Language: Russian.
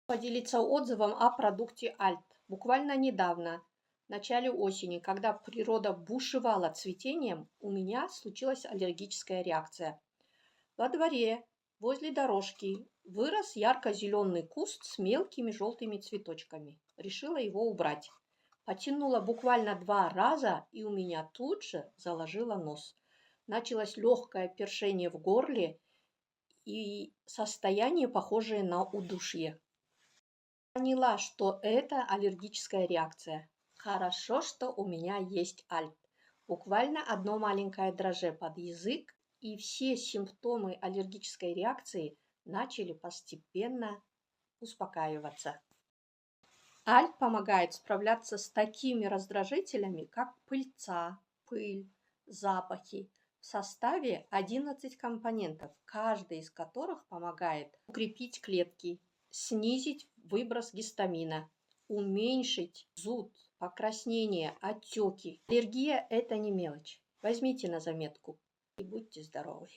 Поделиться отзывом о продукте Альт. Буквально недавно, в начале осени, когда природа бушевала цветением, у меня случилась аллергическая реакция. Во дворе, возле дорожки, вырос ярко-зеленый куст с мелкими желтыми цветочками. Решила его убрать. Потянула буквально 2 раза, и у меня тут же заложило нос. Началось легкое першение в горле и состояние, похожее на удушье. Поняла, что это аллергическая реакция. Хорошо, что у меня есть Альт. Буквально одно маленькое дрожже под язык, и все симптомы аллергической реакции начали постепенно успокаиваться. Альт помогает справляться с такими раздражителями, как пыльца, пыль, запахи. В составе 11 компонентов, каждый из которых помогает укрепить клетки, снизить выброс гистамина, уменьшить зуд, покраснение, отеки. Аллергия – это не мелочь. Возьмите на заметку и будьте здоровы.